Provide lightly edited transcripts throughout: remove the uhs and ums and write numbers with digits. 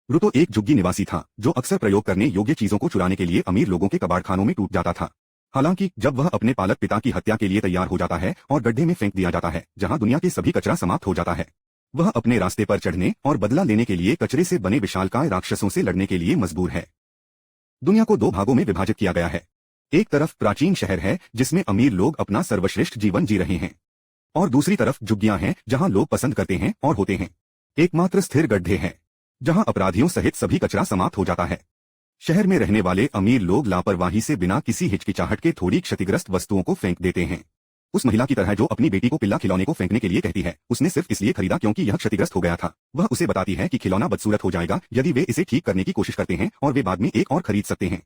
रुतो एक झुग्गी निवासी था जो अक्सर प्रयोग करने योग्य चीजों को चुराने के लिए अमीर लोगों के कबाड़खानों में टूट जाता था। हालांकि जब वह अपने पालक पिता की हत्या के लिए तैयार हो जाता है और गड्ढे में फेंक दिया जाता है जहां दुनिया के सभी कचरा समाप्त हो जाता है, वह अपने रास्ते पर चढ़ने और बदला लेने के लिए कचरे से बने विशालकाय राक्षसों से लड़ने के लिए मजबूर है। दुनिया को दो भागों में विभाजित किया गया है। एक तरफ प्राचीन शहर है जिसमें अमीर लोग अपना सर्वश्रेष्ठ जीवन जी रहे हैं, और दूसरी तरफ झुग्गियां हैं जहां लोग पसंद करते हैं और होते हैं। एकमात्र स्थिर गड्ढे हैं जहां अपराधियों सहित सभी कचरा समाप्त हो जाता है। शहर में रहने वाले अमीर लोग लापरवाही से बिना किसी हिचकिचाहट के थोड़ी क्षतिग्रस्त वस्तुओं को फेंक देते हैं। उस महिला की तरह जो अपनी बेटी को पिल्ला खिलौने को फेंकने के लिए कहती है, उसने सिर्फ इसलिए खरीदा क्योंकि यह क्षतिग्रस्त हो गया था। वह उसे बताती है कि खिलौना बदसूरत हो जाएगा यदि वे इसे ठीक करने की कोशिश करते हैं और वे बाद में एक और खरीद सकते हैं।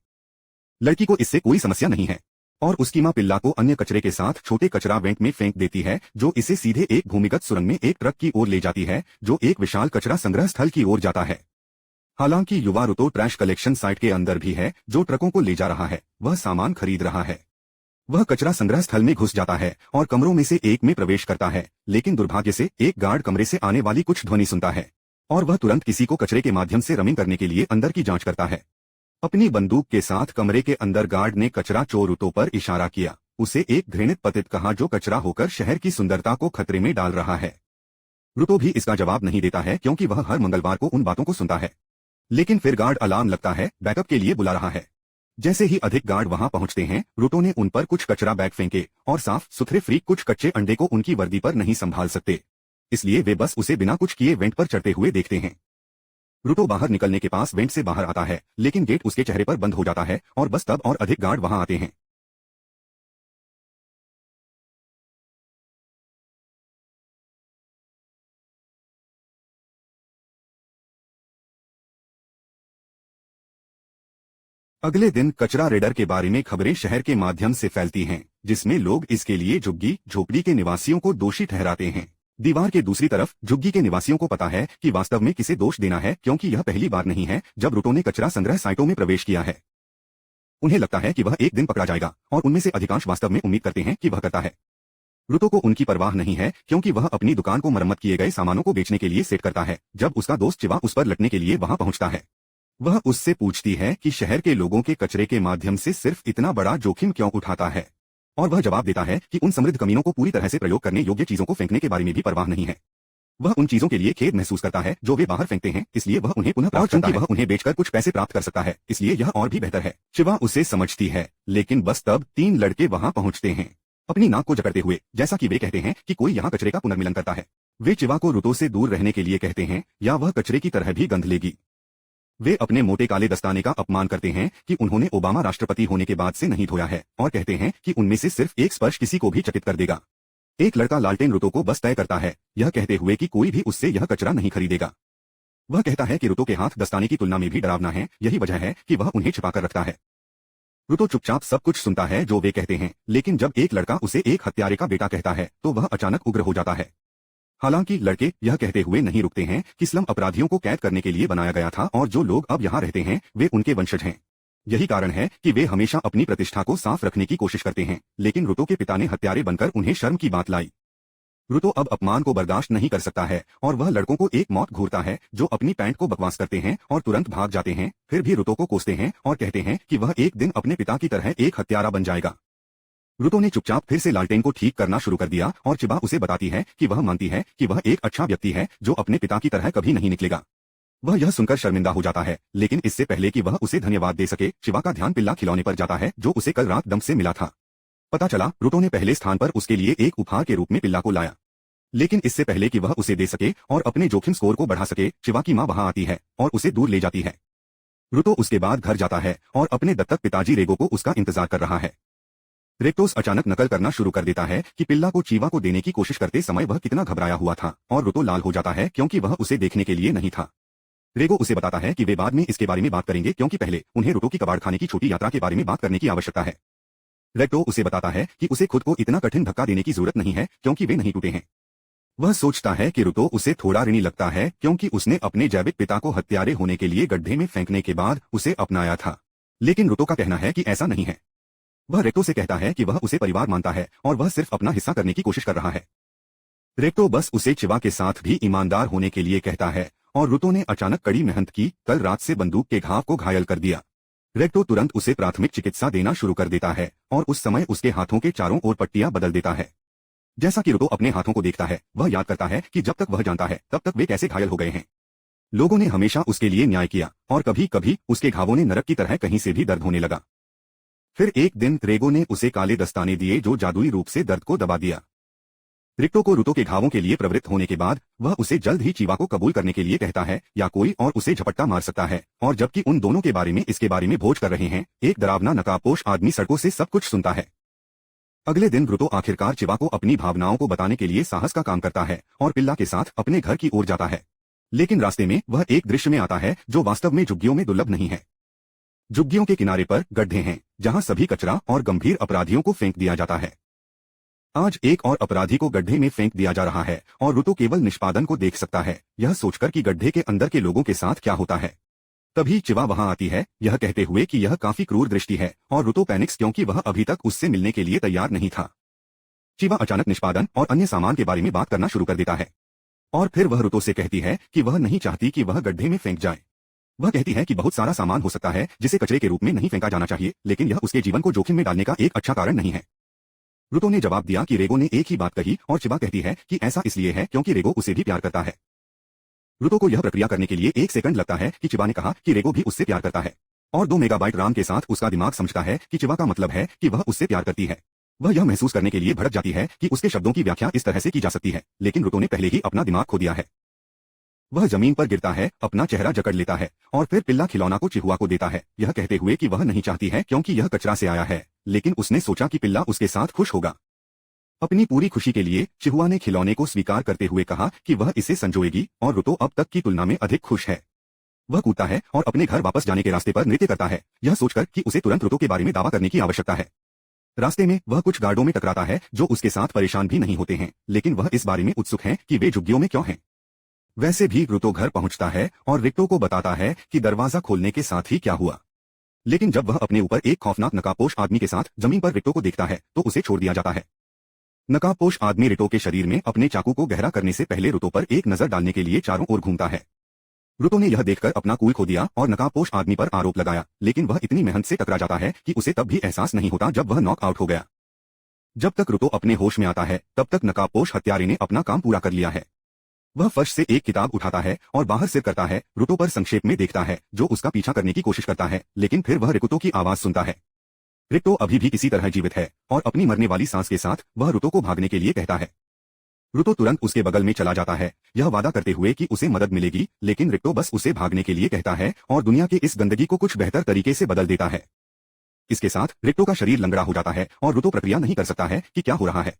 लड़की को इससे कोई समस्या नहीं है और उसकी मां पिल्ला को अन्य कचरे के साथ छोटे कचरा वैंट में फेंक देती है जो इसे सीधे एक भूमिगत सुरंग में एक ट्रक की ओर ले जाती है जो एक विशाल कचरा संग्रह स्थल की ओर जाता है। हालांकि युवा रुतो ट्रैश कलेक्शन साइट के अंदर भी है जो ट्रकों को ले जा रहा है। वह सामान खरीद रहा है। वह कचरा संग्रह स्थल में घुस जाता है और कमरों में से एक में प्रवेश करता है, लेकिन दुर्भाग्य से एक गार्ड कमरे से आने वाली कुछ ध्वनि सुनता है और वह तुरंत किसी को कचरे के माध्यम से रमिंग करने के लिए अंदर की जांच करता है। अपनी बंदूक के साथ कमरे के अंदर गार्ड ने कचरा चोर रुतो पर इशारा किया, उसे एक घृणित पतित कहा जो कचरा होकर शहर की सुंदरता को खतरे में डाल रहा है। रुतो भी इसका जवाब नहीं देता है क्योंकि वह हर मंगलवार को उन बातों को सुनता है। लेकिन फिर गार्ड अलार्म लगता है, बैकअप के लिए बुला रहा है। जैसे ही अधिक गार्ड वहां पहुंचते हैं, रुतो ने उन पर कुछ कचरा बैग फेंके और साफ सुथरे फ्रीक कुछ कच्चे अंडे को उनकी वर्दी पर नहीं संभाल सकते, इसलिए वे बस उसे बिना कुछ किए वेंट पर चढ़ते हुए देखते हैं। रुतो बाहर निकलने के पास वेंट से बाहर आता है, लेकिन गेट उसके चेहरे पर बंद हो जाता है और बस तब और अधिक गार्ड वहां आते हैं। अगले दिन कचरा रेडर के बारे में खबरें शहर के माध्यम से फैलती हैं, जिसमें लोग इसके लिए झुग्गी झोपड़ी के निवासियों को दोषी ठहराते हैं। दीवार के दूसरी तरफ झुग्गी के निवासियों को पता है कि वास्तव में किसे दोष देना है क्योंकि यह पहली बार नहीं है जब रुतो ने कचरा संग्रह साइटों में प्रवेश किया है। उन्हें लगता है कि वह एक दिन पकड़ा जाएगा और उनमें से अधिकांश वास्तव में उम्मीद करते हैं कि वह करता है। रुतो को उनकी परवाह नहीं है क्योंकि वह अपनी दुकान को मरम्मत किए गए सामानों को बेचने के लिए सेट करता है जब उसका दोस्त चिवा उस पर लटने के लिए वहां पहुंचता है। वह उससे पूछती है कि शहर के लोगों के कचरे के माध्यम से सिर्फ इतना बड़ा जोखिम क्यों उठाता है, और वह जवाब देता है कि उन समृद्ध कमीनों को पूरी तरह से प्रयोग करने योग्य चीजों को फेंकने के बारे में भी परवाह नहीं है। वह उन चीजों के लिए खेद महसूस करता है जो वे बाहर फेंकते हैं, इसलिए वह उन्हें पुनः प्राप्त करता है। वह उन्हें बेचकर कुछ पैसे प्राप्त कर सकता है, इसलिए यह और भी बेहतर है। शिवा उसे समझती है, लेकिन बस तब 3 लड़के वहां पहुंचते हैं, अपनी नाक को जकड़ते हुए, जैसा कि वे कहते हैं कि कोई यहाँ कचरे का पुनर्मिलन करता है। वे चिवा को रुतो से दूर रहने के लिए कहते हैं या वह कचरे की तरह भी गंध लेगी। वे अपने मोटे काले दस्ताने का अपमान करते हैं कि उन्होंने ओबामा राष्ट्रपति होने के बाद से नहीं धोया है और कहते हैं कि उनमें से सिर्फ एक स्पर्श किसी को भी चकित कर देगा। एक लड़का लालटेन रुतो को बस तय करता है, यह कहते हुए कि कोई भी उससे यह कचरा नहीं खरीदेगा। वह कहता है कि रुतो के हाथ दस्ताने की तुलना में भी डरावना है, यही वजह है कि वह उन्हें छिपाकर रखता है। रुतो चुपचाप सब कुछ सुनता है जो वे कहते हैं, लेकिन जब एक लड़का उसे एक हत्यारे का बेटा कहता है तो वह अचानक उग्र हो जाता है। हालांकि लड़के यह कहते हुए नहीं रुकते हैं कि स्लम अपराधियों को कैद करने के लिए बनाया गया था और जो लोग अब यहाँ रहते हैं वे उनके वंशज हैं। यही कारण है कि वे हमेशा अपनी प्रतिष्ठा को साफ रखने की कोशिश करते हैं, लेकिन रुतो के पिता ने हत्यारे बनकर उन्हें शर्म की बात लाई। रुतो अब अपमान को बर्दाश्त नहीं कर सकता है और वह लड़कों को एक मौत घूरता है जो अपनी पैंट को बकवास करते हैं और तुरंत भाग जाते हैं। फिर भी रुतो को कोसते हैं और कहते हैं कि वह एक दिन अपने पिता की तरह एक हत्यारा बन जाएगा। रुतो ने चुपचाप फिर से लालटेन को ठीक करना शुरू कर दिया और चिबा उसे बताती है कि वह मानती है कि वह एक अच्छा व्यक्ति है जो अपने पिता की तरह कभी नहीं निकलेगा। वह यह सुनकर शर्मिंदा हो जाता है, लेकिन इससे पहले कि वह उसे धन्यवाद दे सके, चिबा का ध्यान पिल्ला खिलौने पर जाता है जो उसे कल रात डंप से मिला था। पता चला रुतो ने पहले स्थान पर उसके लिए एक उपहार के रूप में पिल्ला को लाया, लेकिन इससे पहले कि वह उसे दे सके और अपने जोखिम स्कोर को बढ़ा सके, चिबा की मां वहां आती है और उसे दूर ले जाती है। रुतो उसके बाद घर जाता है और अपने दत्तक पिताजी रेगो को उसका इंतजार कर रहा है। रेक्टोस अचानक नकल करना शुरू कर देता है कि पिल्ला को चीवा को देने की कोशिश करते समय वह कितना घबराया हुआ था और रुतो लाल हो जाता है क्योंकि वह उसे देखने के लिए नहीं था। रेगो उसे बताता है कि वे बाद में इसके बारे में बात करेंगे क्योंकि पहले उन्हें रुतो की कबाड़खाने की छोटी यात्रा के बारे में बात करने की आवश्यकता है। रेक्टो उसे बताता है कि उसे खुद को इतना कठिन धक्का देने की जरूरत नहीं है क्योंकि वे नहीं टूटे हैं। वह सोचता है कि रुतो उसे थोड़ा ऋणी लगता है क्योंकि उसने अपने जैविक पिता को हत्यारे होने के लिए गड्ढे में फेंकने के बाद उसे अपनाया था, लेकिन रुतो का कहना है कि ऐसा नहीं है। वह रेक्टो से कहता है कि वह उसे परिवार मानता है और वह सिर्फ अपना हिस्सा करने की कोशिश कर रहा है। रेक्टो बस उसे चिवा के साथ भी ईमानदार होने के लिए कहता है और रुतो ने अचानक कड़ी मेहनत की कल रात से बंदूक के घाव को घायल कर दिया। रेक्टो तुरंत उसे प्राथमिक चिकित्सा देना शुरू कर देता है और उस समय उसके हाथों के चारों ओर पट्टियां बदल देता है। जैसा कि रुतो अपने हाथों को देखता है, वह याद करता है कि जब तक वह जानता है तब तक वे कैसे घायल हो गए हैं। लोगों ने हमेशा उसके लिए न्याय किया और कभी कभी उसके घावों ने नरक की तरह कहीं से भी दर्द होने लगा। फिर एक दिन रेगो ने उसे काले दस्ताने दिए जो जादुई रूप से दर्द को दबा दिया। रिक्टो को रुतो के घावों के लिए प्रवृत्त होने के बाद वह उसे जल्द ही चिवा को कबूल करने के लिए कहता है या कोई और उसे झपट्टा मार सकता है। और जबकि उन दोनों के बारे में इसके बारे में भोज कर रहे हैं, एक डरावना नकाबपोश आदमी सड़कों से सब कुछ सुनता है। अगले दिन रुतो आखिरकार चिवा को अपनी भावनाओं को बताने के लिए साहस का काम करता है और पिल्ला के साथ अपने घर की ओर जाता है। लेकिन रास्ते में वह एक दृश्य में आता है जो वास्तव में झुग्गियों में दुर्लभ नहीं है। झुग्गियों के किनारे पर गड्ढे हैं जहां सभी कचरा और गंभीर अपराधियों को फेंक दिया जाता है। आज एक और अपराधी को गड्ढे में फेंक दिया जा रहा है और रुतो केवल निष्पादन को देख सकता है, यह सोचकर कि गड्ढे के अंदर के लोगों के साथ क्या होता है। तभी चिवा वहां आती है, यह कहते हुए कि यह काफी क्रूर दृष्टि है, और रुतो पैनिक्स क्योंकि वह अभी तक उससे मिलने के लिए तैयार नहीं था। चिवा अचानक निष्पादन और अन्य सामान के बारे में बात करना शुरू कर देता है और फिर वह रुतो से कहती है कि वह नहीं चाहती कि वह गड्ढे में फेंक जाए। वह कहती है कि बहुत सारा सामान हो सकता है जिसे कचरे के रूप में नहीं फेंका जाना चाहिए, लेकिन यह उसके जीवन को जोखिम में डालने का एक अच्छा कारण नहीं है। रुतो ने जवाब दिया कि रेगो ने एक ही बात कही और चिवा कहती है कि ऐसा इसलिए है क्योंकि रेगो उसे भी प्यार करता है। रुतो को यह प्रक्रिया करने के लिए 1 सेकंड लगता है कि चिवा ने कहा कि रेगो भी उससे प्यार करता है, और 2 मेगाबाइट राम के साथ उसका दिमाग समझता है कि चिवा का मतलब है कि वह उससे प्यार करती है। वह यह महसूस करने के लिए भड़क जाती है कि उसके शब्दों की व्याख्या इस तरह से की जा सकती है, लेकिन रुतो ने पहले ही अपना दिमाग खो दिया है। वह जमीन पर गिरता है, अपना चेहरा जकड़ लेता है और फिर पिल्ला खिलौना को चिहुआ को देता है, यह कहते हुए कि वह नहीं चाहती है क्योंकि यह कचरा से आया है, लेकिन उसने सोचा कि पिल्ला उसके साथ खुश होगा। अपनी पूरी खुशी के लिए चिहुआ ने खिलौने को स्वीकार करते हुए कहा कि वह इसे संजोएगी और रुतो अब तक की तुलना में अधिक खुश है। वह कूदता है और अपने घर वापस जाने के रास्ते पर नृत्य करता है, यह सोचकर कि उसे तुरंत रुतो के बारे में दावा करने की आवश्यकता है। रास्ते में वह कुछ गार्डों में टकराता है जो उसके साथ परेशान भी नहीं होते हैं, लेकिन वह इस बारे में उत्सुक है कि वे झुग्गियों में क्यों हैं। वैसे भी रुतो घर पहुंचता है और रिक्टो को बताता है कि दरवाजा खोलने के साथ ही क्या हुआ। लेकिन जब वह अपने ऊपर एक खौफनाक नकाबपोश आदमी के साथ जमीन पर रिक्टो को देखता है तो उसे छोड़ दिया जाता है। नकाबपोश आदमी रिक्टो के शरीर में अपने चाकू को गहरा करने से पहले रुतो पर एक नजर डालने के लिए चारों ओर घूमता है। रुतो ने यह देखकर अपना कूल खो दिया और नकाबपोश आदमी पर आरोप लगाया, लेकिन वह इतनी मेहनत से टकरा जाता है कि उसे तब भी एहसास नहीं होता जब वह नॉक आउट हो गया। जब तक रुतो अपने होश में आता है तब तक नकाबपोश हत्यारे ने अपना काम पूरा कर लिया है। वह फर्श से एक किताब उठाता है और बाहर सिर करता है, रुतो पर संक्षेप में देखता है जो उसका पीछा करने की कोशिश करता है, लेकिन फिर वह रिक्टो की आवाज सुनता है। रिक्टो अभी भी किसी तरह जीवित है और अपनी मरने वाली सांस के साथ वह रुतो को भागने के लिए कहता है। रुतो तुरंत उसके बगल में चला जाता है, यह वादा करते हुए कि उसे मदद मिलेगी, लेकिन रिक्टो बस उसे भागने के लिए कहता है और दुनिया के इस गंदगी को कुछ बेहतर तरीके से बदल देता है। इसके साथ रिक्टो का शरीर लंगड़ा हो जाता है और रुतो प्रक्रिया नहीं कर सकता है कि क्या हो रहा है।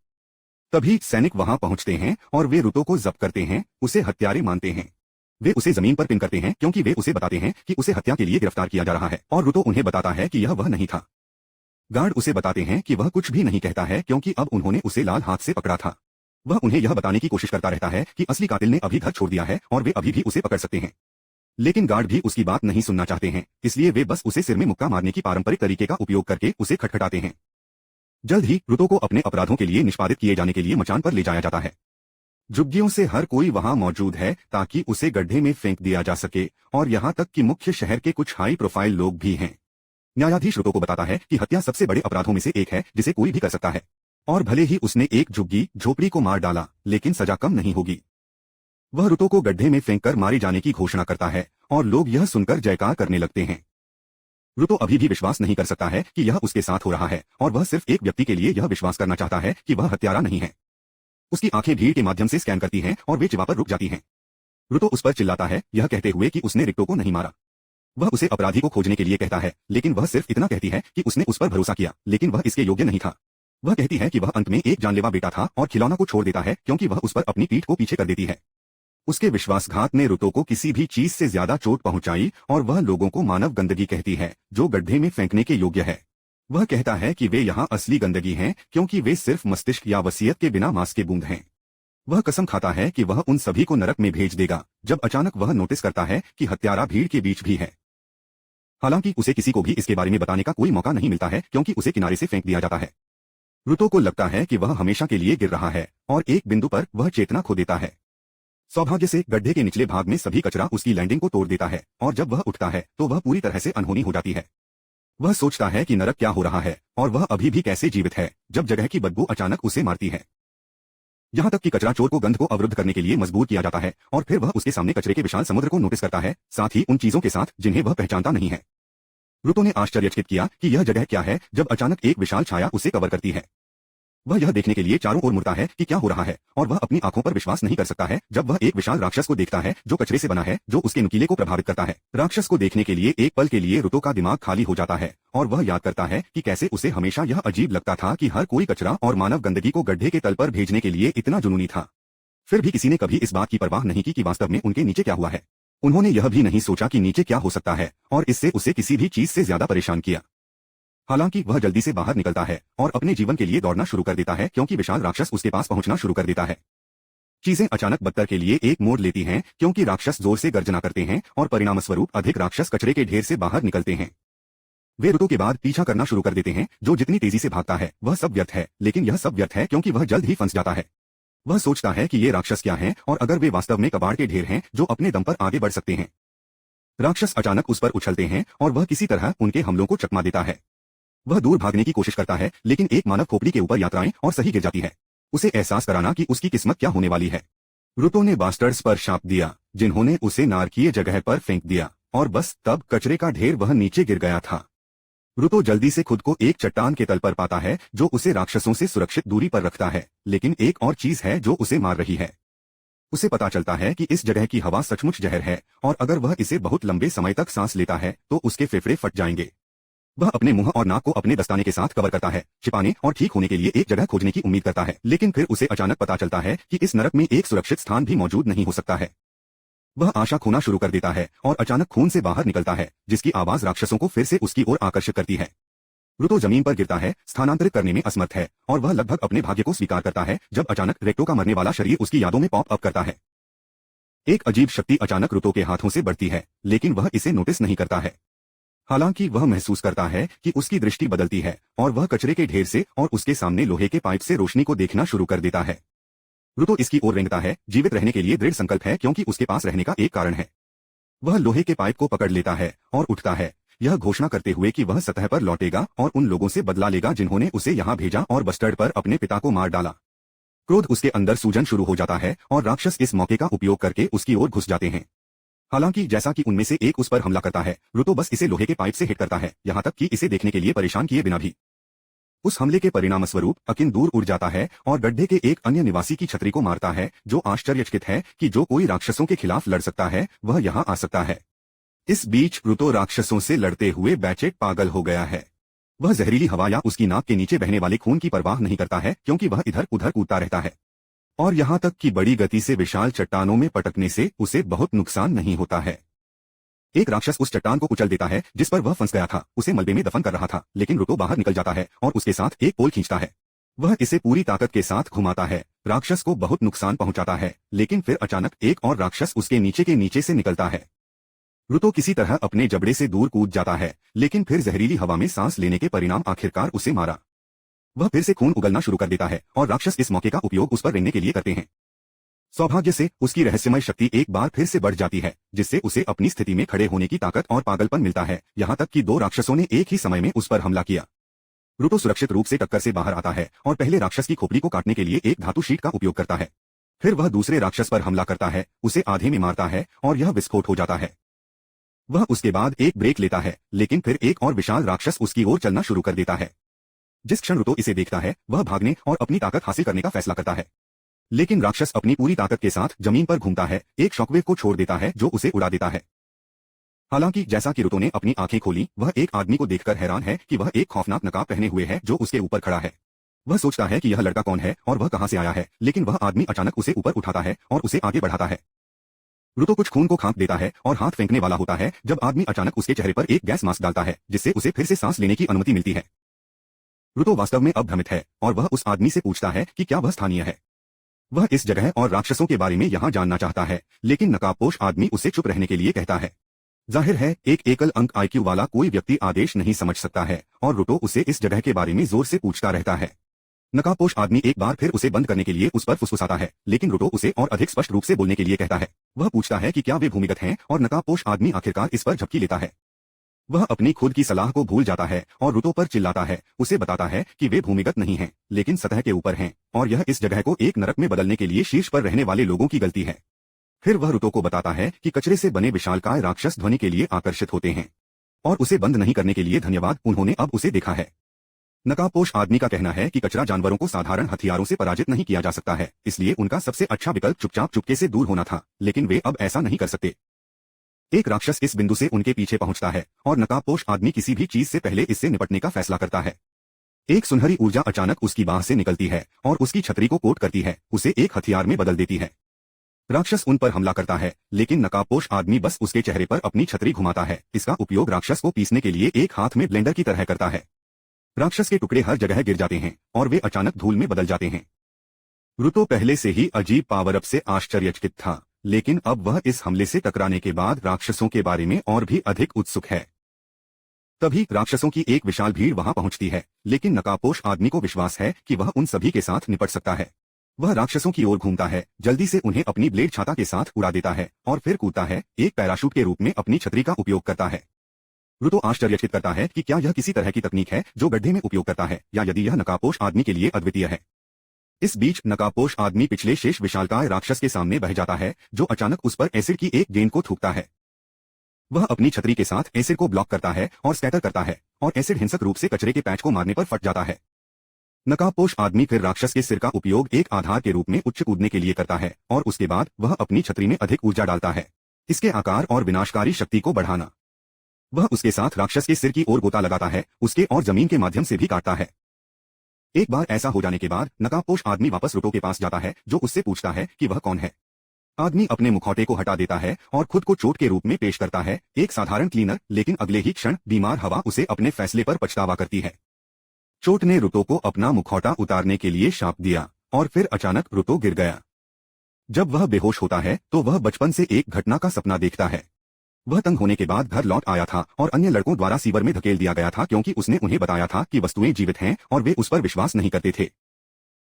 तभी सैनिक वहां पहुंचते हैं और वे रुतो को जब्त करते हैं, उसे हत्यारे मानते हैं। वे उसे जमीन पर पिन करते हैं क्योंकि वे उसे बताते हैं कि उसे हत्या के लिए गिरफ्तार किया जा रहा है, और रुतो उन्हें बताता है कि यह वह नहीं था। गार्ड उसे बताते हैं कि वह कुछ भी नहीं कहता है क्योंकि अब उन्होंने उसे लाल हाथ से पकड़ा था। वह उन्हें यह बताने की कोशिश करता रहता है कि असली कातिल ने अभी घर छोड़ दिया है और वे अभी भी उसे पकड़ सकते हैं, लेकिन गार्ड भी उसकी बात नहीं सुनना चाहते हैं, इसलिए वे बस उसे सिर में मुक्का मारने की पारंपरिक तरीके का उपयोग करके उसे खटखटाते हैं। जल्द ही रुतो को अपने अपराधों के लिए निष्पादित किए जाने के लिए मचान पर ले जाया जाता है। झुग्गियों से हर कोई वहां मौजूद है ताकि उसे गड्ढे में फेंक दिया जा सके, और यहां तक कि मुख्य शहर के कुछ हाई प्रोफाइल लोग भी हैं। न्यायाधीश रुतो को बताता है कि हत्या सबसे बड़े अपराधों में से एक है जिसे कोई भी कर सकता है, और भले ही उसने एक झुग्गी झोपड़ी को मार डाला, लेकिन सजा कम नहीं होगी। वह रुतो को गड्ढे में फेंककर मारे जाने की घोषणा करता है और लोग यह सुनकर जयकार करने लगते हैं। रुतो अभी भी विश्वास नहीं कर सकता है कि यह उसके साथ हो रहा है, और वह सिर्फ एक व्यक्ति के लिए यह विश्वास करना चाहता है कि वह हत्यारा नहीं है। उसकी आंखें भीड़ के माध्यम से स्कैन करती हैं और वे चिवा पर रुक जाती हैं। रुतो उस पर चिल्लाता है, यह कहते हुए कि उसने रिक्टो को नहीं मारा। वह उसे अपराधी को खोजने के लिए कहता है, लेकिन वह सिर्फ इतना कहती है कि उसने उस पर भरोसा किया, लेकिन वह इसके योग्य नहीं था। वह कहती है कि वह अंत में एक जानलेवा बेटा था और खिलौना को छोड़ देता है क्योंकि वह उस पर अपनी पीठ को पीछे कर देती है। उसके विश्वासघात ने रुतो को किसी भी चीज से ज्यादा चोट पहुंचाई, और वह लोगों को मानव गंदगी कहती है जो गड्ढे में फेंकने के योग्य है। वह कहता है कि वे यहाँ असली गंदगी हैं क्योंकि वे सिर्फ मस्तिष्क या वसीयत के बिना मांस के बूंद हैं। वह कसम खाता है कि वह उन सभी को नरक में भेज देगा, जब अचानक वह नोटिस करता है कि हत्यारा भीड़ के बीच भी है। हालांकि उसे किसी को भी इसके बारे में बताने का कोई मौका नहीं मिलता है क्योंकि उसे किनारे से फेंक दिया जाता है। रुतो को लगता है कि वह हमेशा के लिए गिर रहा है और एक बिंदु पर वह चेतना खो देता है। सौभाग्य से गड्ढे के निचले भाग में सभी कचरा उसकी लैंडिंग को तोड़ देता है और जब वह उठता है तो वह पूरी तरह से अनहोनी हो जाती है। वह सोचता है कि नरक क्या हो रहा है और वह अभी भी कैसे जीवित है जब जगह की बदबू अचानक उसे मारती है। यहाँ तक कि कचरा चोर को गंध को अवरुद्ध करने के लिए मजबूर किया जाता है और फिर वह उसके सामने कचरे के विशाल समुद्र को नोटिस करता है, साथ ही उन चीजों के साथ जिन्हें वह पहचानता नहीं है। रुतो ने आश्चर्यचकित किया कि यह जगह क्या है जब अचानक एक विशाल छाया उसे कवर करती है। वह यह देखने के लिए चारों ओर मुड़ता है कि क्या हो रहा है और वह अपनी आंखों पर विश्वास नहीं कर सकता है जब वह एक विशाल राक्षस को देखता है जो कचरे से बना है, जो उसके नुकीले को प्रभावित करता है। राक्षस को देखने के लिए एक पल के लिए रुतो का दिमाग खाली हो जाता है और वह याद करता है कि कैसे उसे हमेशा यह अजीब लगता था कि हर कोई कचरा और मानव गंदगी को गड्ढे के तल पर भेजने के लिए इतना जुनूनी था। फिर भी किसी ने कभी इस बात की परवाह नहीं की कि वास्तव में उनके नीचे क्या हुआ है। उन्होंने यह भी नहीं सोचा कि नीचे क्या हो सकता है और इससे उसे किसी भी चीज से ज्यादा परेशान किया। हालांकि वह जल्दी से बाहर निकलता है और अपने जीवन के लिए दौड़ना शुरू कर देता है क्योंकि विशाल राक्षस उसके पास पहुंचना शुरू कर देता है। चीजें अचानक बदतर के लिए एक मोड़ लेती हैं क्योंकि राक्षस जोर से गर्जना करते हैं और परिणामस्वरूप अधिक राक्षस कचरे के ढेर से बाहर निकलते हैं। वे रुतो के बाद पीछा करना शुरू कर देते हैं, जो जितनी तेजी से भागता है वह सब व्यर्थ है, लेकिन यह सब व्यर्थ है क्योंकि वह जल्द ही फंस जाता है। वह सोचता है कि ये राक्षस क्या हैं और अगर वे वास्तव में कबाड़ के ढेर हैं जो अपने दम पर आगे बढ़ सकते हैं। राक्षस अचानक उस पर उछलते हैं और वह किसी तरह उनके हमलों को चकमा देता है। वह दूर भागने की कोशिश करता है लेकिन एक मानव खोपड़ी के ऊपर यात्राएं और सही गिर जाती है, उसे एहसास कराना कि उसकी किस्मत क्या होने वाली है। रुतो ने बास्टर्ड्स पर शाप दिया जिन्होंने उसे नारकीय जगह पर फेंक दिया और बस तब कचरे का ढेर वह नीचे गिर गया था। रुतो जल्दी से खुद को एक चट्टान के तल पर पाता है जो उसे राक्षसों से सुरक्षित दूरी पर रखता है, लेकिन एक और चीज है जो उसे मार रही है। उसे पता चलता है कि इस जगह की हवा सचमुच जहर है और अगर वह इसे बहुत लंबे समय तक सांस लेता है तो उसके फेफड़े फट जाएंगे। वह अपने मुंह और नाक को अपने दस्ताने के साथ कवर करता है, छिपाने और ठीक होने के लिए एक जगह खोजने की उम्मीद करता है, लेकिन फिर उसे अचानक पता चलता है कि इस नरक में एक सुरक्षित स्थान भी मौजूद नहीं हो सकता है। वह आशा खोना शुरू कर देता है और अचानक खून से बाहर निकलता है जिसकी आवाज राक्षसों को फिर से उसकी ओर आकर्षित करती है। रुतो जमीन पर गिरता है, स्थानांतरित करने में असमर्थ है और वह लगभग अपने भाग्य को स्वीकार करता है जब अचानक रेक्टो का मरने वाला शरीर उसकी यादों में पॉप अप करता है। एक अजीब शक्ति अचानक रुतो के हाथों से बढ़ती है, लेकिन वह इसे नोटिस नहीं करता है। हालांकि वह महसूस करता है कि उसकी दृष्टि बदलती है और वह कचरे के ढेर से और उसके सामने लोहे के पाइप से रोशनी को देखना शुरू कर देता है। रुतो इसकी ओर रेंगता है, जीवित रहने के लिए दृढ़ संकल्प है क्योंकि उसके पास रहने का एक कारण है। वह लोहे के पाइप को पकड़ लेता है और उठता है, यह घोषणा करते हुए कि वह सतह पर लौटेगा और उन लोगों से बदला लेगा जिन्होंने उसे यहाँ भेजा और बस्टर्ड पर अपने पिता को मार डाला। क्रोध उसके अंदर सूजन शुरू हो जाता है और राक्षस इस मौके का उपयोग करके उसकी ओर घुस जाते हैं। हालांकि जैसा कि उनमें से एक उस पर हमला करता है, रुतो बस इसे लोहे के पाइप से हिट करता है, यहाँ तक कि इसे देखने के लिए परेशान किए बिना भी। उस हमले के परिणामस्वरूप अकिन दूर उड़ जाता है और गड्ढे के एक अन्य निवासी की छतरी को मारता है, जो आश्चर्यचकित है कि जो कोई राक्षसों के खिलाफ लड़ सकता है वह यहाँ आ सकता है। इस बीच रुतो राक्षसों से लड़ते हुए बेचैन पागल हो गया है। वह जहरीली हवा या उसकी नाक के नीचे बहने वाले खून की परवाह नहीं करता है क्योंकि वह इधर उधर कूदता रहता है और यहाँ तक कि बड़ी गति से विशाल चट्टानों में पटकने से उसे बहुत नुकसान नहीं होता है। एक राक्षस उस चट्टान को कुचल देता है जिस पर वह फंस गया था, उसे मलबे में दफन कर रहा था, लेकिन रुतो बाहर निकल जाता है और उसके साथ एक पोल खींचता है। वह इसे पूरी ताकत के साथ घुमाता है, राक्षस को बहुत नुकसान पहुंचाता है, लेकिन फिर अचानक एक और राक्षस उसके नीचे से निकलता है। रुतो किसी तरह अपने जबड़े से दूर कूद जाता है, लेकिन फिर जहरीली हवा में सांस लेने के परिणाम आखिरकार उसे मारा। वह फिर से खून उगलना शुरू कर देता है और राक्षस इस मौके का उपयोग उस पर रेंगने के लिए करते हैं। सौभाग्य से उसकी रहस्यमय शक्ति एक बार फिर से बढ़ जाती है, जिससे उसे अपनी स्थिति में खड़े होने की ताकत और पागलपन मिलता है, यहाँ तक कि दो राक्षसों ने एक ही समय में उस पर हमला किया। रुतो सुरक्षित रूप से टक्कर से बाहर आता है और पहले राक्षस की खोपड़ी को काटने के लिए एक धातु शीट का उपयोग करता है। फिर वह दूसरे राक्षस पर हमला करता है, उसे आधे में मारता है और यह विस्फोट हो जाता है। वह उसके बाद एक ब्रेक लेता है, लेकिन फिर एक और विशाल राक्षस उसकी ओर चलना शुरू कर देता है। जिस क्षण रुतो इसे देखता है वह भागने और अपनी ताकत हासिल करने का फैसला करता है, लेकिन राक्षस अपनी पूरी ताकत के साथ जमीन पर घूमता है, एक शॉकवेव को छोड़ देता है जो उसे उड़ा देता है। हालांकि जैसा कि रुतो ने अपनी आंखें खोली, वह एक आदमी को देखकर हैरान है कि वह एक खौफनाक नकाब पहने हुए है जो उसके ऊपर खड़ा है। वह सोचता है कि यह लड़का कौन है और वह कहां से आया है, लेकिन वह आदमी अचानक उसे ऊपर उठाता है और उसे आगे बढ़ाता है। रुतो कुछ खून को खांक देता है और हाथ फेंकने वाला होता है जब आदमी अचानक उसके चेहरे पर एक गैस मास्क डालता है, जिससे उसे फिर से सांस लेने की अनुमति मिलती है। रुतो वास्तव में अब भ्रमित है और वह उस आदमी से पूछता है कि क्या वह स्थानीय है। वह इस जगह और राक्षसों के बारे में यहाँ जानना चाहता है, लेकिन नकाबपोश आदमी उसे चुप रहने के लिए कहता है। जाहिर है एक एकल अंक आईक्यू वाला कोई व्यक्ति आदेश नहीं समझ सकता है और रुतो उसे इस जगह के बारे में जोर से पूछता रहता है। नकाबपोश आदमी एक बार फिर उसे बंद करने के लिए उस पर फुसफुसाता है, लेकिन रुतो उसे और अधिक स्पष्ट रूप से बोलने के लिए कहता है। वह पूछता है कि क्या वे भूमिगत हैं, और नकाबपोश आदमी आखिरकार इस पर झपकी लेता है। वह अपनी खुद की सलाह को भूल जाता है और रुतो पर चिल्लाता है, उसे बताता है कि वे भूमिगत नहीं हैं, लेकिन सतह के ऊपर हैं, और यह इस जगह को एक नरक में बदलने के लिए शीर्ष पर रहने वाले लोगों की गलती है। फिर वह रुतो को बताता है कि कचरे से बने विशालकाय राक्षस ध्वनि के लिए आकर्षित होते हैं, और उसे बंद नहीं करने के लिए धन्यवाद, उन्होंने अब उसे देखा है। नकाबपोश आदमी का कहना है कि कचरा जानवरों को साधारण हथियारों से पराजित नहीं किया जा सकता है, इसलिए उनका सबसे अच्छा विकल्प चुपचाप चुपके से दूर होना था, लेकिन वे अब ऐसा नहीं कर सकते। एक राक्षस इस बिंदु से उनके पीछे पहुंचता है, और नकाबपोश आदमी किसी भी चीज से पहले इससे निपटने का फैसला करता है। एक सुनहरी ऊर्जा अचानक उसकी बाह से निकलती है और उसकी छतरी को कोट करती है, उसे एक हथियार में बदल देती है। राक्षस उन पर हमला करता है, लेकिन नकाबपोश आदमी बस उसके चेहरे पर अपनी छतरी घुमाता है। इसका उपयोग राक्षस को पीसने के लिए एक हाथ में ब्लेंडर की तरह करता है। राक्षस के टुकड़े हर जगह गिर जाते हैं और वे अचानक धूल में बदल जाते हैं। रुतो पहले से ही अजीब पावर अप से आश्चर्यचकित था, लेकिन अब वह इस हमले से टकराने के बाद राक्षसों के बारे में और भी अधिक उत्सुक है। तभी राक्षसों की एक विशाल भीड़ वहां पहुंचती है, लेकिन नकाबपोश आदमी को विश्वास है कि वह उन सभी के साथ निपट सकता है। वह राक्षसों की ओर घूमता है, जल्दी से उन्हें अपनी ब्लेड छाता के साथ उड़ा देता है और फिर कूदता है, एक पैराशूट के रूप में अपनी छतरी का उपयोग करता है। रुतो आश्चर्यचकित करता है कि क्या यह किसी तरह की तकनीक है जो गड्ढे में उपयोग करता है, या यदि यह नकाबपोश आदमी के लिए अद्वितीय है। इस बीच नकाबपोश आदमी पिछले शेष विशालकाय राक्षस के सामने बह जाता है, जो अचानक उस पर एसिड की एक गेंद को थूकता है। वह अपनी छतरी के साथ एसिड को ब्लॉक करता है और स्कैटर करता है, और एसिड हिंसक रूप से कचरे के पैच को मारने पर फट जाता है। नकाबपोश आदमी फिर राक्षस के सिर का उपयोग एक आधार के रूप में उच्च कूदने के लिए करता है, और उसके बाद वह अपनी छतरी में अधिक ऊर्जा डालता है, इसके आकार और विनाशकारी शक्ति को बढ़ाना। वह उसके साथ राक्षस के सिर की ओर गोता लगाता है, उसके और जमीन के माध्यम से भी काटता है। एक बार ऐसा हो जाने के बाद नकाबपोश आदमी वापस रुतो के पास जाता है, जो उससे पूछता है कि वह कौन है। आदमी अपने मुखौटे को हटा देता है और खुद को चोट के रूप में पेश करता है, एक साधारण क्लीनर, लेकिन अगले ही क्षण बीमार हवा उसे अपने फैसले पर पछतावा करती है। चोट ने रुतो को अपना मुखौटा उतारने के लिए शाप दिया, और फिर अचानक रुतो गिर गया। जब वह बेहोश होता है तो वह बचपन से एक घटना का सपना देखता है। वह तंग होने के बाद घर लौट आया था और अन्य लड़कों द्वारा सीवर में धकेल दिया गया था, क्योंकि उसने उन्हें बताया था कि वस्तुएं जीवित हैं, और वे उस पर विश्वास नहीं करते थे।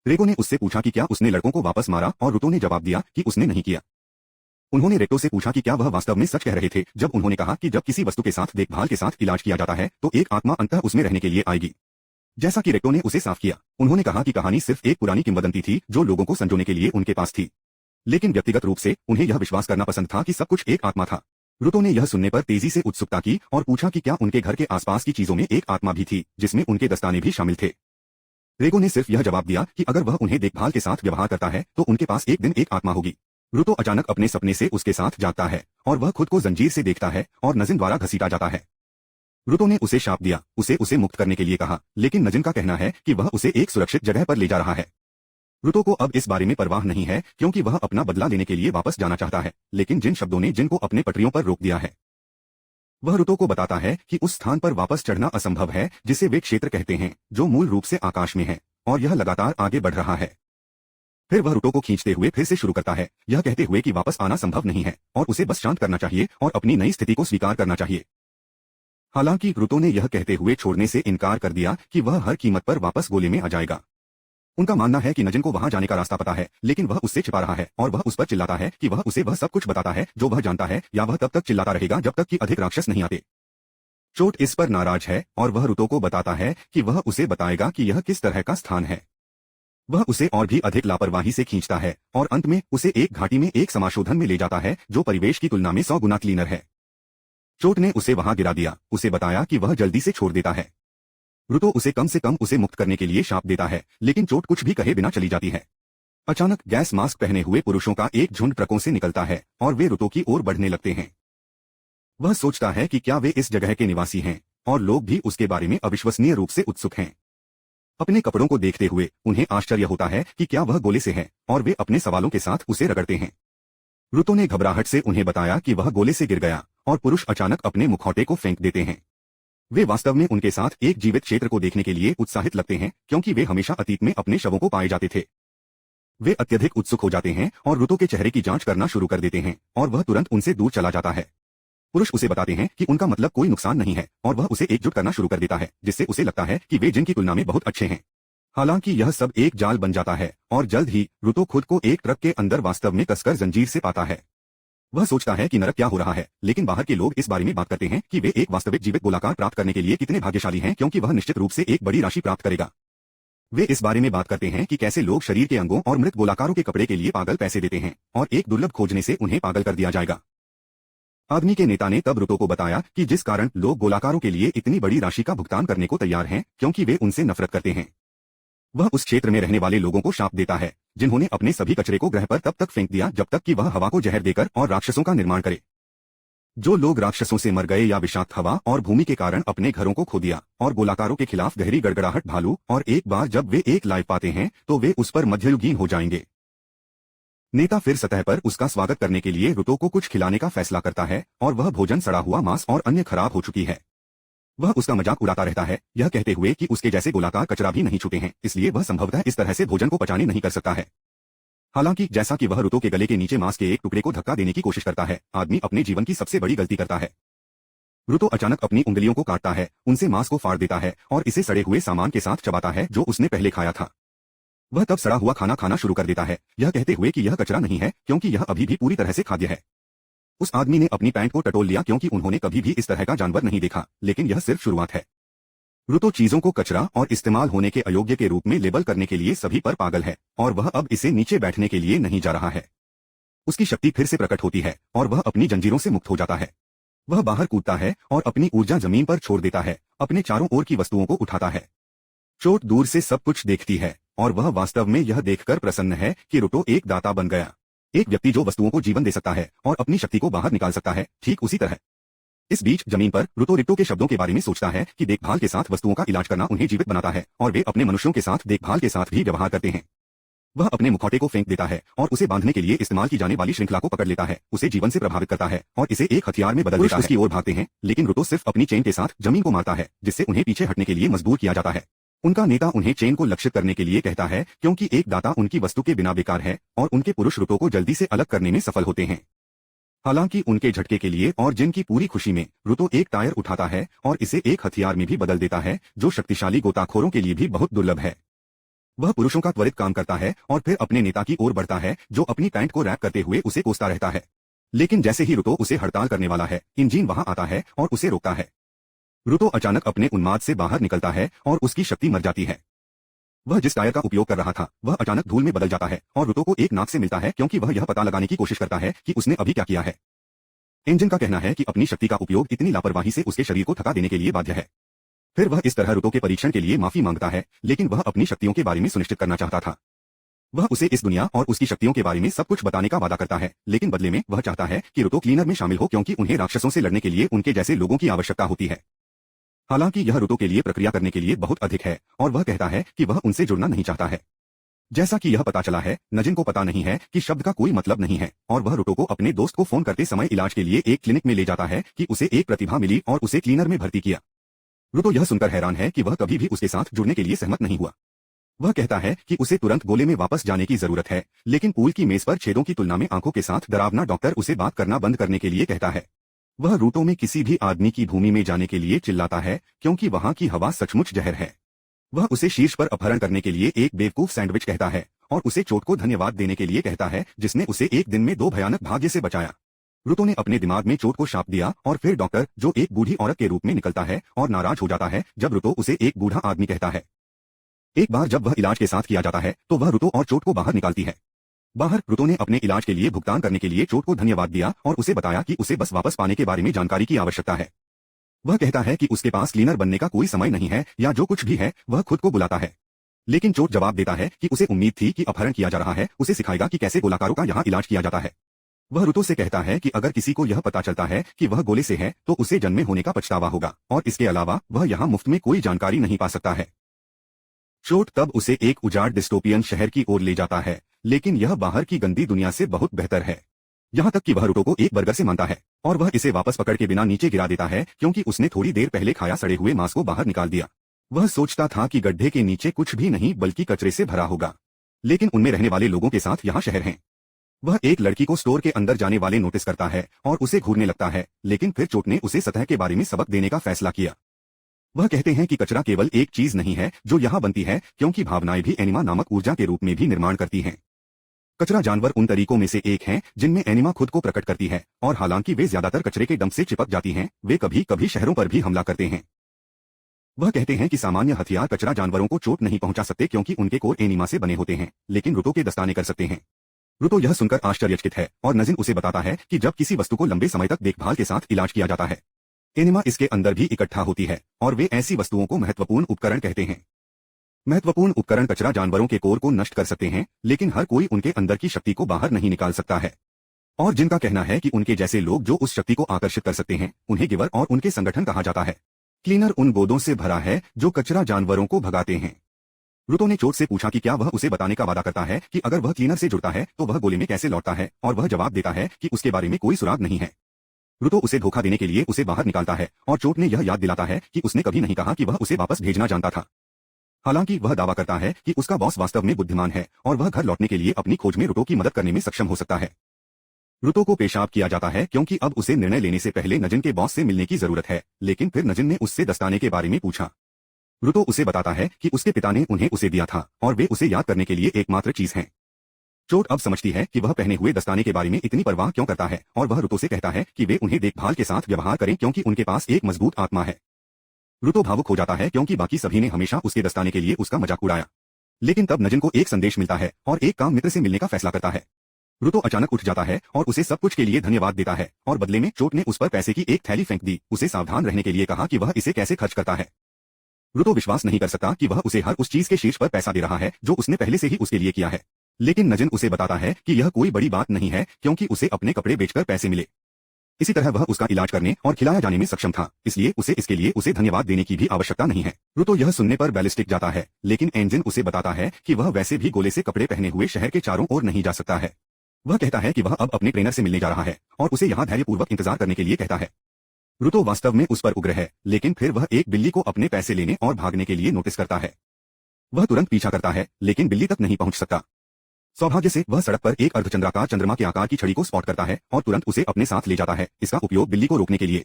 रेको ने उससे पूछा कि क्या उसने लड़कों को वापस मारा, और रुतो ने जवाब दिया कि उसने नहीं किया। उन्होंने रेक्टो से पूछा कि क्या वह वास्तव में सच कह रहे थे, जब उन्होंने कहा कि जब किसी वस्तु के साथ देखभाल के साथ इलाज किया जाता है तो एक आत्मा अंततः उसमें रहने के लिए आएगी। जैसा कि रेक्टो ने उसे साफ किया, उन्होंने कहा कि कहानी सिर्फ एक पुरानी किंवदंती थी जो लोगों को संजोने के लिए उनके पास थी, लेकिन व्यक्तिगत रूप से उन्हें यह विश्वास करना पसंद था कि सब कुछ एक आत्मा था। रुतो ने यह सुनने पर तेजी से उत्सुकता की और पूछा कि क्या उनके घर के आसपास की चीजों में एक आत्मा भी थी, जिसमें उनके दस्ताने भी शामिल थे। रेको ने सिर्फ यह जवाब दिया कि अगर वह उन्हें देखभाल के साथ व्यवहार करता है तो उनके पास एक दिन एक आत्मा होगी। रुतो अचानक अपने सपने से उसके साथ जागता है और वह खुद को जंजीर से देखता है और नजिन द्वारा घसीटा जाता है। रुतो ने उसे शाप दिया, उसे मुक्त करने के लिए कहा, लेकिन नजिन का कहना है कि वह उसे एक सुरक्षित जगह पर ले जा रहा है। रुतो को अब इस बारे में परवाह नहीं है, क्योंकि वह अपना बदला लेने के लिए वापस जाना चाहता है, लेकिन जिन शब्दों ने जिनको अपने पटरियों पर रोक दिया है। वह रुतो को बताता है कि उस स्थान पर वापस चढ़ना असंभव है जिसे वे क्षेत्र कहते हैं, जो मूल रूप से आकाश में है, और यह लगातार आगे बढ़ रहा है। फिर वह रुतो को खींचते हुए फिर से शुरू करता है, यह कहते हुए कि वापस आना संभव नहीं है और उसे बस शांत करना चाहिए और अपनी नई स्थिति को स्वीकार करना चाहिए। हालांकि रुतो ने यह कहते हुए छोड़ने से इनकार कर दिया कि वह हर कीमत पर वापस गोले में आ जाएगा। उनका मानना है कि नजिन को वहां जाने का रास्ता पता है, लेकिन वह उससे छिपा रहा है और वह उस पर चिल्लाता है कि वह उसे वह सब कुछ बताता है जो वह जानता है, या वह तब तक चिल्लाता रहेगा जब तक कि अधिक राक्षस नहीं आते। चोट इस पर नाराज है और वह रुतो को बताता है कि वह उसे बताएगा कि यह किस तरह का स्थान है। वह उसे और भी अधिक लापरवाही से खींचता है और अंत में उसे एक घाटी में एक समाशोधन में ले जाता है जो परिवेश की तुलना में 100 गुना क्लीनर है। चोट ने उसे वहां गिरा दिया, उसे बताया कि वह जल्दी से छोड़ देता है। रुतो उसे कम से कम उसे मुक्त करने के लिए शाप देता है, लेकिन चोट कुछ भी कहे बिना चली जाती है। अचानक गैस मास्क पहने हुए पुरुषों का एक झुंड ट्रकों से निकलता है और वे रुतो की ओर बढ़ने लगते हैं। वह सोचता है कि क्या वे इस जगह के निवासी हैं, और लोग भी उसके बारे में अविश्वसनीय रूप से उत्सुक हैं। अपने कपड़ों को देखते हुए उन्हें आश्चर्य होता है कि क्या वह गोले से है, और वे अपने सवालों के साथ उसे रगड़ते हैं। रुतो ने घबराहट से उन्हें बताया कि वह गोले से गिर गया, और पुरुष अचानक अपने मुखौटे को फेंक देते हैं। वे वास्तव में उनके साथ एक जीवित क्षेत्र को देखने के लिए उत्साहित लगते हैं, क्योंकि वे हमेशा अतीत में अपने शवों को पाए जाते थे। वे अत्यधिक उत्सुक हो जाते हैं और रुतो के चेहरे की जांच करना शुरू कर देते हैं, और वह तुरंत उनसे दूर चला जाता है। पुरुष उसे बताते हैं कि उनका मतलब कोई नुकसान नहीं है, और वह उसे एकजुट करना शुरू कर देता है, जिससे उसे लगता है कि वे जिन की तुलना में बहुत अच्छे हैं। हालांकि यह सब एक जाल बन जाता है और जल्द ही रुतो खुद को एक ट्रक के अंदर वास्तव में कसकर जंजीर से पाता है। वह सोचता है कि नरक क्या हो रहा है, लेकिन बाहर के लोग इस बारे में बात करते हैं कि वे एक वास्तविक जीवित गोलाकार प्राप्त करने के लिए कितने भाग्यशाली हैं, क्योंकि वह निश्चित रूप से एक बड़ी राशि प्राप्त करेगा। वे इस बारे में बात करते हैं कि कैसे लोग शरीर के अंगों और मृत गोलाकारों के कपड़े के लिए पागल पैसे देते हैं और एक दुर्लभ खोजने से उन्हें पागल कर दिया जाएगा। आदमी के नेता ने तब रुतो को बताया कि जिस कारण लोग गोलाकारों के लिए इतनी बड़ी राशि का भुगतान करने को तैयार हैं, क्योंकि वे उनसे नफरत करते हैं। वह उस क्षेत्र में रहने वाले लोगों को शाप देता है जिन्होंने अपने सभी कचरे को ग्रह पर तब तक फेंक दिया जब तक कि वह हवा को जहर देकर और राक्षसों का निर्माण करे। जो लोग राक्षसों से मर गए या विषाक्त हवा और भूमि के कारण अपने घरों को खो दिया और गोलाकारों के खिलाफ गहरी गड़गड़ाहट भालू, और एक बार जब वे एक लाइफ पाते हैं तो वे उस पर मध्ययुगीन हो जाएंगे। नेता फिर सतह पर उसका स्वागत करने के लिए रुतो को कुछ खिलाने का फैसला करता है और वह भोजन सड़ा हुआ मांस और अन्य खराब हो चुकी है। वह उसका मजाक उड़ाता रहता है, यह कहते हुए कि उसके जैसे गोलाकार कचरा भी नहीं छूटे हैं, इसलिए वह संभवतः इस तरह से भोजन को पचाने नहीं कर सकता है। हालांकि जैसा कि वह रुतो के गले के नीचे मांस के एक टुकड़े को धक्का देने की कोशिश करता है, आदमी अपने जीवन की सबसे बड़ी गलती करता है। रुतो अचानक अपनी उंगलियों को काटता है, उनसे मांस को फाड़ देता है और इसे सड़े हुए सामान के साथ चबाता है जो उसने पहले खाया था। वह तब सड़ा हुआ खाना खाना शुरू कर देता है, यह कहते हुए कि यह कचरा नहीं है क्योंकि यह अभी भी पूरी तरह से खाद्य है। उस आदमी ने अपनी पैंट को टटोल लिया क्योंकि उन्होंने कभी भी इस तरह का जानवर नहीं देखा, लेकिन यह सिर्फ शुरुआत है। रुतो चीजों को कचरा और इस्तेमाल होने के अयोग्य के रूप में लेबल करने के लिए सभी पर पागल है और वह अब इसे नीचे बैठने के लिए नहीं जा रहा है। उसकी शक्ति फिर से प्रकट होती है और वह अपनी जंजीरों से मुक्त हो जाता है। वह बाहर कूदता है और अपनी ऊर्जा जमीन पर छोड़ देता है, अपने चारों ओर की वस्तुओं को उठाता है। चोट दूर से सब कुछ देखती है और वह वास्तव में यह देखकर प्रसन्न है कि रुतो एक दाता बन गया, एक व्यक्ति जो वस्तुओं को जीवन दे सकता है और अपनी शक्ति को बाहर निकाल सकता है, ठीक उसी तरह। इस बीच जमीन पर रुतो रिक्टो के शब्दों के बारे में सोचता है कि देखभाल के साथ वस्तुओं का इलाज करना उन्हें जीवित बनाता है और वे अपने मनुष्यों के साथ देखभाल के साथ भी व्यवहार करते हैं। वह अपने मुखौटे को फेंक देता है और उसे बांधने के लिए इस्तेमाल की जाने वाली श्रृंखला को पकड़ लेता है, उसे जीवन से प्रभावित करता है और इसे एक हथियार में बदल देता है। उसकी ओर भागते हैं, लेकिन रुतो सिर्फ अपनी चेन के साथ जमीन को मारता है, जिससे उन्हें पीछे हटने के लिए मजबूर किया जाता है। उनका नेता उन्हें चेन को लक्षित करने के लिए कहता है क्योंकि एक दाता उनकी वस्तु के बिना बेकार है और उनके पुरुष रुतो को जल्दी से अलग करने में सफल होते हैं। हालांकि उनके झटके के लिए और जिन की पूरी खुशी में रुतो एक टायर उठाता है और इसे एक हथियार में भी बदल देता है, जो शक्तिशाली गोताखोरों के लिए भी बहुत दुर्लभ है। वह पुरुषों का त्वरित काम करता है और फिर अपने नेता की ओर बढ़ता है, जो अपनी पैंट को रैप करते हुए उसे कोसता रहता है। लेकिन जैसे ही रुतो उसे हड़ताल करने वाला है, इंजीन वहां आता है और उसे रोकता है। रुतो अचानक अपने उन्माद से बाहर निकलता है और उसकी शक्ति मर जाती है। वह जिस टायर का उपयोग कर रहा था वह अचानक धूल में बदल जाता है और रुतो को एक नाक से मिलता है क्योंकि वह यह पता लगाने की कोशिश करता है कि उसने अभी क्या किया है। इंजन का कहना है कि अपनी शक्ति का उपयोग इतनी लापरवाही से उसके शरीर को थका देने के लिए बाध्य है। फिर वह इस तरह रुतो के परीक्षण के लिए माफी मांगता है, लेकिन वह अपनी शक्तियों के बारे में सुनिश्चित करना चाहता था। वह उसे इस दुनिया और उसकी शक्तियों के बारे में सब कुछ बताने का वादा करता है, लेकिन बदले में वह चाहता है कि रुतो क्लीनर में शामिल हो क्योंकि उन्हें राक्षसों से लड़ने के लिए उनके जैसे लोगों की आवश्यकता होती है। हालांकि यह रुतो के लिए प्रक्रिया करने के लिए बहुत अधिक है और वह कहता है कि वह उनसे जुड़ना नहीं चाहता है। जैसा कि यह पता चला है, नजिन को पता नहीं है कि शब्द का कोई मतलब नहीं है और वह रुतो को अपने दोस्त को फोन करते समय इलाज के लिए एक क्लिनिक में ले जाता है कि उसे एक प्रतिभा मिली और उसे क्लीनर में भर्ती किया। रुतो यह सुनकर हैरान है कि वह कभी भी उसके साथ जुड़ने के लिए सहमत नहीं हुआ। वह कहता है कि उसे तुरंत गोले में वापस जाने की जरूरत है, लेकिन पूल की मेज पर छेदों की तुलना में आंखों के साथ डरावना डॉक्टर उसे बात करना बंद करने के लिए कहता है। वह रुतो में किसी भी आदमी की भूमि में जाने के लिए चिल्लाता है क्योंकि वहां की हवा सचमुच जहर है। वह उसे शीर्ष पर अपहरण करने के लिए एक बेवकूफ सैंडविच कहता है और उसे चोट को धन्यवाद देने के लिए कहता है जिसने उसे एक दिन में 2 भयानक भाग्य से बचाया। रुतो ने अपने दिमाग में चोट को शाप दिया और फिर डॉक्टर, जो एक बूढ़ी औरत के रूप में निकलता है और नाराज हो जाता है जब रुतो उसे एक बूढ़ा आदमी कहता है। एक बार जब वह इलाज के साथ किया जाता है तो वह रुतो और चोट को बाहर निकालती है। बाहर रुतो ने अपने इलाज के लिए भुगतान करने के लिए चोट को धन्यवाद दिया और उसे बताया कि उसे बस वापस पाने के बारे में जानकारी की आवश्यकता है। वह कहता है कि उसके पास क्लीनर बनने का कोई समय नहीं है या जो कुछ भी है वह खुद को बुलाता है। लेकिन चोट जवाब देता है कि उसे उम्मीद थी कि अपहरण किया जा रहा है उसे सिखाएगा कि कैसे गोलाकारों का यहाँ इलाज किया जाता है। वह रुतो से कहता है कि अगर किसी को यह पता चलता है कि वह गोले से है तो उसे जन्मे होने का पछतावा होगा और इसके अलावा वह यहाँ मुफ्त में कोई जानकारी नहीं पा सकता है। चोट तब उसे एक उजाड़ डिस्टोपियन शहर की ओर ले जाता है, लेकिन यह बाहर की गंदी दुनिया से बहुत बेहतर है। यहाँ तक कि वह रुतो को एक बर्गर से मानता है और वह इसे वापस पकड़ के बिना नीचे गिरा देता है क्योंकि उसने थोड़ी देर पहले खाया सड़े हुए मांस को बाहर निकाल दिया। वह सोचता था कि गड्ढे के नीचे कुछ भी नहीं बल्कि कचरे से भरा होगा, लेकिन उनमें रहने वाले लोगों के साथ यहाँ शहर हैं। वह एक लड़की को स्टोर के अंदर जाने वाले नोटिस करता है और उसे घूरने लगता है, लेकिन फिर चोट ने उसे सतह के बारे में सबक देने का फैसला किया। वह कहते हैं कि कचरा केवल एक चीज नहीं है जो यहाँ बनती है, क्योंकि भावनाएं भी एनिमा नामक ऊर्जा के रूप में भी निर्माण करती हैं। कचरा जानवर उन तरीकों में से एक हैं जिनमें एनिमा खुद को प्रकट करती है, और हालांकि वे ज्यादातर कचरे के डंप से चिपक जाती हैं, वे कभी कभी शहरों पर भी हमला करते हैं। वह कहते हैं कि सामान्य हथियार कचरा जानवरों को चोट नहीं पहुंचा सकते क्योंकि उनके कोर एनिमा से बने होते हैं, लेकिन रुतो के दस्ताने कर सकते हैं। रुतो यह सुनकर आश्चर्यचकित है और नजिन उसे बताता है कि जब किसी वस्तु को लंबे समय तक देखभाल के साथ इलाज किया जाता है, एनिमा इसके अंदर भी इकट्ठा होती है, और वे ऐसी वस्तुओं को महत्वपूर्ण उपकरण कहते हैं। महत्वपूर्ण उपकरण कचरा जानवरों के कोर को नष्ट कर सकते हैं, लेकिन हर कोई उनके अंदर की शक्ति को बाहर नहीं निकाल सकता है। और जिनका कहना है कि उनके जैसे लोग जो उस शक्ति को आकर्षित कर सकते हैं, उन्हें गिवर और उनके संगठन कहा जाता है। क्लीनर उन गोदों से भरा है जो कचरा जानवरों को भगाते हैं। रुतो ने चोट से पूछा कि क्या वह उसे बताने का वादा करता है कि अगर वह क्लीनर से जुड़ता है तो वह गोले में कैसे लौटता है, और वह जवाब देता है कि उसके बारे में कोई सुराग नहीं है। रुतो उसे धोखा देने के लिए उसे बाहर निकालता है, और चोट ने यह याद दिलाता है कि उसने कभी नहीं कहा कि वह उसे वापस भेजना जानता था। हालांकि वह दावा करता है कि उसका बॉस वास्तव में बुद्धिमान है और वह घर लौटने के लिए अपनी खोज में रुतो की मदद करने में सक्षम हो सकता है। रुतो को पेशाब किया जाता है क्योंकि अब उसे निर्णय लेने से पहले नजिन के बॉस से मिलने की जरूरत है, लेकिन फिर नजिन ने उससे दस्ताने के बारे में पूछा। रुतो उसे बताता है कि उसके पिता ने उन्हें उसे दिया था और वे उसे याद करने के लिए एकमात्र चीज हैं। चोट अब समझती है कि वह पहने हुए दस्ताने के बारे में इतनी परवाह क्यों करता है, और वह रुतो से कहता है कि वे उन्हें देखभाल के साथ व्यवहार करें क्योंकि उनके पास एक मजबूत आत्मा है। रुतो भावुक हो जाता है क्योंकि बाकी सभी ने हमेशा उसके दस्ताने के लिए उसका मजाक उड़ाया, लेकिन तब नजिन को एक संदेश मिलता है और एक काम मित्र से मिलने का फैसला करता है। रुतो अचानक उठ जाता है और उसे सब कुछ के लिए धन्यवाद देता है, और बदले में चोट ने उस पर पैसे की एक थैली फेंक दी, उसे सावधान रहने के लिए कहा कि वह इसे कैसे खर्च करता है। रुतो विश्वास नहीं कर सकता कि वह उसे हर उस चीज के शीर्ष पर पैसा दे रहा है जो उसने पहले से ही उसके लिए किया है, लेकिन नजिन उसे बताता है कि यह कोई बड़ी बात नहीं है क्योंकि उसे अपने कपड़े बेचकर पैसे मिले। इसी तरह वह उसका इलाज करने और खिलाया जाने में सक्षम था, इसलिए उसे इसके लिए उसे धन्यवाद देने की भी आवश्यकता नहीं है। रुतो यह सुनने पर बैलिस्टिक जाता है, लेकिन एंजिन उसे बताता है कि वह वैसे भी गोले से कपड़े पहने हुए शहर के चारों ओर नहीं जा सकता है। वह कहता है कि वह अब अपने ट्रेनर से मिलने जा रहा है और उसे यहाँ धैर्यपूर्वक इंतजार करने के लिए कहता है। रुतो वास्तव में उस पर उग्र है, लेकिन फिर वह एक बिल्ली को अपने पैसे लेने और भागने के लिए नोटिस करता है। वह तुरंत पीछा करता है, लेकिन बिल्ली तक नहीं पहुंच सकता। सौभाग्य से वह सड़क पर एक अर्धचंद्राकार चंद्रमा के आकार की छड़ी को स्पॉट करता है और तुरंत उसे अपने साथ ले जाता है, इसका उपयोग बिल्ली को रोकने के लिए।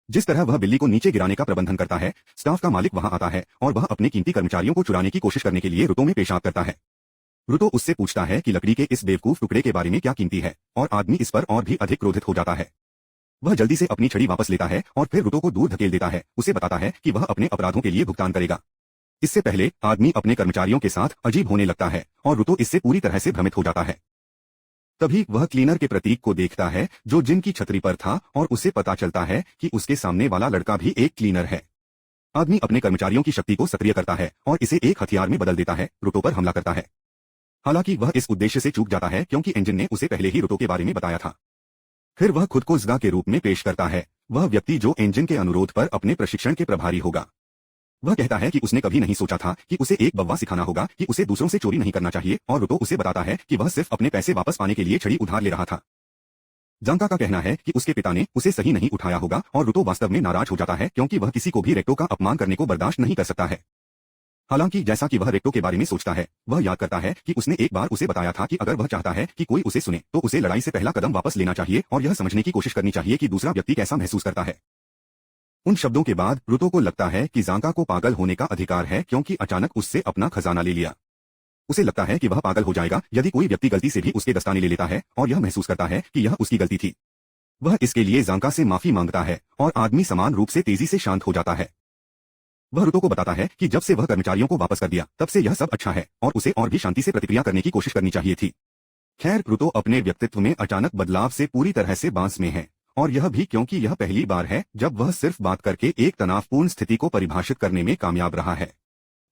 जिस तरह वह बिल्ली को नीचे गिराने का प्रबंधन करता है, स्टाफ का मालिक वहां आता है और वह अपने कीमती कर्मचारियों को चुराने की कोशिश करने के लिए रुतो में पेशाब करता है। रुतो उससे पूछता है कि लकड़ी के इस बेवकूफ टुकड़े के बारे में क्या कीमती है, और आदमी इस पर और भी अधिक क्रोधित हो जाता है। वह जल्दी से अपनी छड़ी वापस लेता है और फिर रुतो को दूर धकेल देता है, उसे बताता है कि वह अपने अपराधों के लिए भुगतान करेगा। इससे पहले आदमी अपने कर्मचारियों के साथ अजीब होने लगता है और रुतो इससे पूरी तरह से भ्रमित हो जाता है। तभी वह क्लीनर के प्रतीक को देखता है जो जिन की छतरी पर था, और उसे पता चलता है कि उसके सामने वाला लड़का भी एक क्लीनर है। आदमी अपने कर्मचारियों की शक्ति को सक्रिय करता है और इसे एक हथियार में बदल देता है, रुतो पर हमला करता है। हालांकि वह इस उद्देश्य से चूक जाता है क्योंकि इंजन ने उसे पहले ही रुतो के बारे में बताया था। फिर वह खुद को ज़गा के रूप में पेश करता है, वह व्यक्ति जो इंजन के अनुरोध पर अपने प्रशिक्षण के प्रभारी होगा। वह कहता है कि उसने कभी नहीं सोचा था कि उसे एक बव्वा सिखाना होगा कि उसे दूसरों से चोरी नहीं करना चाहिए, और रुतो उसे बताता है कि वह सिर्फ अपने पैसे वापस पाने के लिए छड़ी उधार ले रहा था। जांका का कहना है कि उसके पिता ने उसे सही नहीं उठाया होगा, और रुतो वास्तव में नाराज हो जाता है क्योंकि वह किसी को भी रेक्टो का अपमान करने को बर्दाश्त नहीं कर सकता है। हालांकि जैसा कि वह रेक्टो के बारे में सोचता है, वह याद करता है कि उसने एक बार उसे बताया था कि अगर वह चाहता है कि कोई उसे सुने तो उसे लड़ाई से पहला कदम वापस लेना चाहिए और यह समझने की कोशिश करनी चाहिए कि दूसरा व्यक्ति कैसा महसूस करता है। उन शब्दों के बाद रुतो को लगता है कि जांका को पागल होने का अधिकार है क्योंकि अचानक उससे अपना खजाना ले लिया। उसे लगता है कि वह पागल हो जाएगा यदि कोई व्यक्ति गलती से भी उसके दस्ताने ले लेता है, और यह महसूस करता है कि यह उसकी गलती थी। वह इसके लिए जांका से माफी मांगता है और आदमी समान रूप से तेजी से शांत हो जाता है। वह रुतो को बताता है कि जब से वह कर्मचारियों को वापस कर दिया तब से यह सब अच्छा है और उसे और भी शांति से प्रतिक्रिया करने की कोशिश करनी चाहिए थी। खैर, रुतो अपने व्यक्तित्व में अचानक बदलाव से पूरी तरह से बांस में है, और यह भी क्योंकि यह पहली बार है जब वह सिर्फ बात करके एक तनावपूर्ण स्थिति को परिभाषित करने में कामयाब रहा है।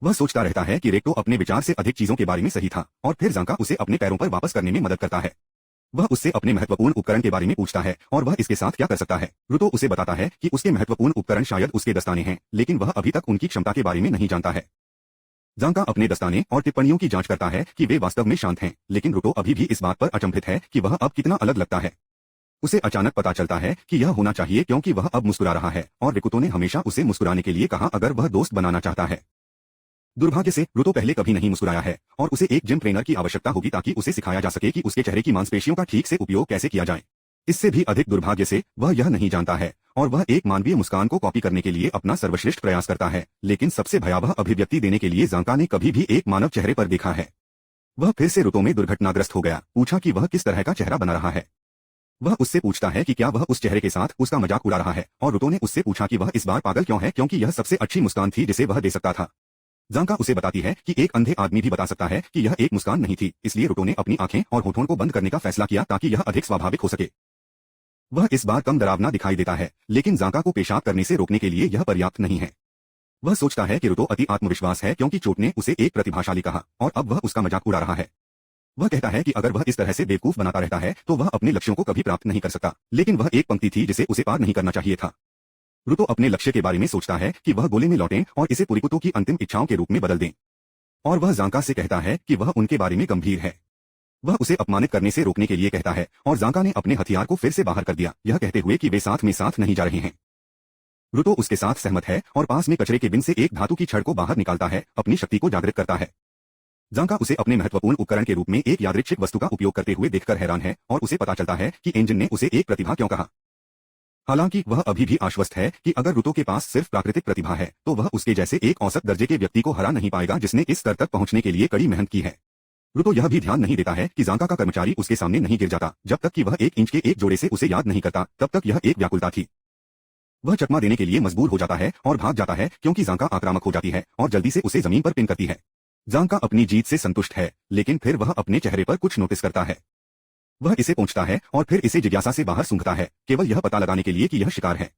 वह सोचता रहता है कि रेक्टो अपने विचार से अधिक चीजों के बारे में सही था, और फिर जांका उसे अपने पैरों पर वापस करने में मदद करता है। वह उससे अपने महत्वपूर्ण उपकरण के बारे में पूछता है और वह इसके साथ क्या कर सकता है। रुतो उसे बताता है कि उसके महत्वपूर्ण उपकरण शायद उसके दस्ताने हैं, लेकिन वह अभी तक उनकी क्षमता के बारे में नहीं जानता है। जांका अपने दस्ताने और टिप्पणियों की जांच करता है कि वे वास्तव में शांत हैं, लेकिन रुतो अभी भी इस बात पर अचंभित है कि वह अब कितना अलग लगता है। उसे अचानक पता चलता है कि यह होना चाहिए क्योंकि वह अब मुस्कुरा रहा है, और रिकुतो ने हमेशा उसे मुस्कुराने के लिए कहा अगर वह दोस्त बनाना चाहता है। दुर्भाग्य से रुतो पहले कभी नहीं मुस्कुराया है, और उसे एक जिम ट्रेनर की आवश्यकता होगी ताकि उसे सिखाया जा सके कि उसके चेहरे की मांसपेशियों का ठीक से उपयोग कैसे किया जाए। इससे भी अधिक दुर्भाग्य से वह यह नहीं जानता है और वह एक मानवीय मुस्कान को कॉपी करने के लिए अपना सर्वश्रेष्ठ प्रयास करता है, लेकिन सबसे भयावह अभिव्यक्ति देने के लिए जांका ने कभी भी एक मानव चेहरे पर देखा है। वह फिर से रुतो में दुर्घटनाग्रस्त हो गया, पूछा कि वह किस तरह का चेहरा बना रहा है। वह उससे पूछता है कि क्या वह उस चेहरे के साथ उसका मजाक उड़ा रहा है, और रुतो ने उससे पूछा कि वह इस बार पागल क्यों है, क्योंकि यह सबसे अच्छी मुस्कान थी जिसे वह दे सकता था। जांका उसे बताती है कि एक अंधे आदमी भी बता सकता है कि यह एक मुस्कान नहीं थी, इसलिए रुतो ने अपनी आंखें और होठों को बंद करने का फैसला किया ताकि यह अधिक स्वाभाविक हो सके। वह इस बार कम डरावना दिखाई देता है, लेकिन जांका को पेशाब करने से रोकने के लिए यह पर्याप्त नहीं है। वह सोचता है कि रुतो अति आत्मविश्वास है क्योंकि चोट ने उसे एक प्रतिभाशाली कहा और अब वह उसका मजाक उड़ा रहा है। वह कहता है कि अगर वह इस तरह से बेवकूफ बनाता रहता है तो वह अपने लक्ष्यों को कभी प्राप्त नहीं कर सकता, लेकिन वह एक पंक्ति थी जिसे उसे पार नहीं करना चाहिए था। रुतो अपने लक्ष्य के बारे में सोचता है कि वह गोले में लौटें और इसे पुरिकुतो की अंतिम इच्छाओं के रूप में बदल दें, और वह जांका से कहता है कि वह उनके बारे में गंभीर है। वह उसे अपमानित करने से रोकने के लिए कहता है और जांका ने अपने हथियार को फिर से बाहर कर दिया, यह कहते हुए कि वे साथ में साथ नहीं जा रहे हैं। रुतो उसके साथ सहमत है और पास में कचरे के बिन से एक धातु की छड़ को बाहर निकालता है, अपनी शक्ति को जागृत करता है। जांका उसे अपने महत्वपूर्ण उपकरण के रूप में एक यादृच्छिक वस्तु का उपयोग करते हुए देखकर हैरान है और उसे पता चलता है कि एंजिन ने उसे एक प्रतिभा क्यों कहा। हालांकि वह अभी भी आश्वस्त है कि अगर रुतो के पास सिर्फ प्राकृतिक प्रतिभा है तो वह उसके जैसे एक औसत दर्जे के व्यक्ति को हरा नहीं पाएगा जिसने इस स्तर तक पहुंचने के लिए कड़ी मेहनत की है। रुतो यह भी ध्यान नहीं देता है कि जांका का कर्मचारी उसके सामने नहीं गिर जाता, जब तक कि वह 1 इंच के एक जोड़े से उसे याद नहीं करता, तब तक यह एक व्याकुलता थी। वह चकमा देने के लिए मजबूर हो जाता है और भाग जाता है क्योंकि जांका आक्रामक हो जाती है और जल्दी से उसे जमीन पर पिन करती है। जांका अपनी जीत से संतुष्ट है, लेकिन फिर वह अपने चेहरे पर कुछ नोटिस करता है। वह इसे पोंछता है और फिर इसे जिज्ञासा से बाहर सूंघता है, केवल यह पता लगाने के लिए कि यह शिकार है।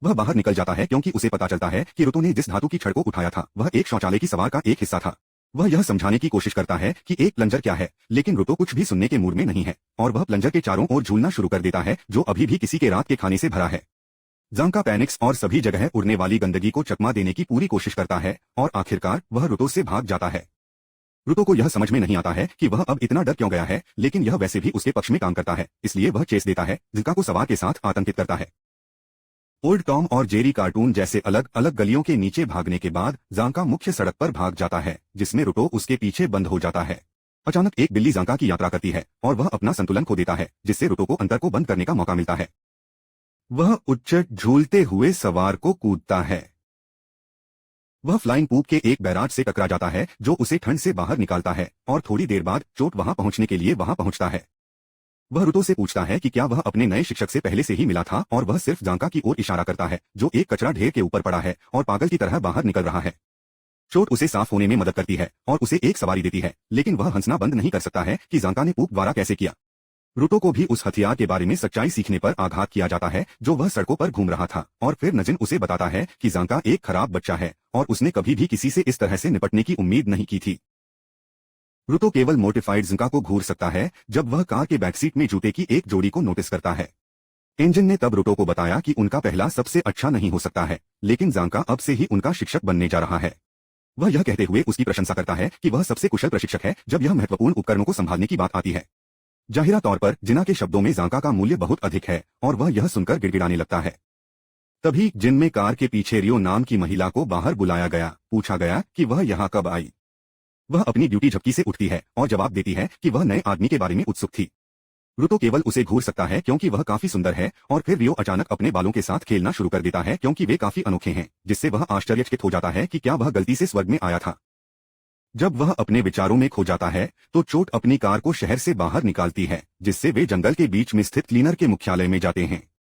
वह बाहर निकल जाता है क्योंकि उसे पता चलता है कि रुतो ने जिस धातु की छड़ को उठाया था वह एक शौचालय की सवार का एक हिस्सा था। वह यह समझाने की कोशिश करता है कि एक प्लंजर क्या है, लेकिन रुतो कुछ भी सुनने के मूड में नहीं है और वह प्लंजर के चारों ओर झूलना शुरू कर देता है जो अभी भी किसी के रात के खाने से भरा है। जांका पैनिक्स और सभी जगह उड़ने वाली गंदगी को चकमा देने की पूरी कोशिश करता है और आखिरकार वह रुतो से भाग जाता है। रुतो को यह समझ में नहीं आता है कि वह अब इतना डर क्यों गया है, लेकिन यह वैसे भी उसके पक्ष में काम करता है, इसलिए वह चेस देता है, जिंका को सवार के साथ आतंकित करता है। ओल्ड टॉम और जेरी कार्टून जैसे अलग अलग गलियों के नीचे भागने के बाद जांका मुख्य सड़क पर भाग जाता है, जिसमें रुतो उसके पीछे बंद हो जाता है। अचानक एक बिल्ली जांका की यात्रा करती है और वह अपना संतुलन खो देता है, जिससे रुतो को अंतर को बंद करने का मौका मिलता है। वह उच्चट झूलते हुए सवार को कूदता है। वह फ्लाइंग पूप के एक बैराज से टकरा जाता है जो उसे ठंड से बाहर निकालता है और थोड़ी देर बाद चोट वहां पहुंचने के लिए वहां पहुंचता है। वह रुतो से पूछता है कि क्या वह अपने नए शिक्षक से पहले से ही मिला था और वह सिर्फ जांका की ओर इशारा करता है जो एक कचरा ढेर के ऊपर पड़ा है और पागल की तरह बाहर निकल रहा है। चोट उसे साफ होने में मदद करती है और उसे एक सवारी देती है, लेकिन वह हंसना बंद नहीं कर सकता है कि जांका ने पूप द्वारा कैसे किया। रुतो को भी उस हथियार के बारे में सच्चाई सीखने पर आघात किया जाता है जो वह सड़कों पर घूम रहा था, और फिर नजिन उसे बताता है कि जांका एक खराब बच्चा है और उसने कभी भी किसी से इस तरह से निपटने की उम्मीद नहीं की थी। रुतो केवल मोटिफाइड जांका को घूर सकता है जब वह कार के बैकसीट में जूते की एक जोड़ी को नोटिस करता है। एंजिन ने तब रुतो को बताया कि उनका पहला सबसे अच्छा नहीं हो सकता है, लेकिन जांका अब से ही उनका शिक्षक बनने जा रहा है। वह यह कहते हुए उसकी प्रशंसा करता है कि वह सबसे कुशल प्रशिक्षक है जब यह महत्वपूर्ण उपकरणों को संभालने की बात आती है। जाहिरा तौर पर जिना के शब्दों में जांका का मूल्य बहुत अधिक है और वह यह सुनकर गिड़गिड़ाने लगता है। तभी जिन में कार के पीछे रियो नाम की महिला को बाहर बुलाया गया, पूछा गया कि वह यहाँ कब आई। वह अपनी ड्यूटी झपकी से उठती है और जवाब देती है कि वह नए आदमी के बारे में उत्सुक थी। रुतो केवल उसे घूर सकता है क्योंकि वह काफी सुंदर है, और फिर रियो अचानक अपने बालों के साथ खेलना शुरू कर देता है क्योंकि वे काफी अनोखे हैं, जिससे वह आश्चर्यचकित हो जाता है कि क्या वह गलती से स्वर्ग में आया था। जब वह अपने विचारों में खो जाता है तो चोट अपनी कार को शहर से बाहर निकालती है, जिससे वे जंगल के बीच में स्थित क्लीनर के मुख्यालय में जाते हैं।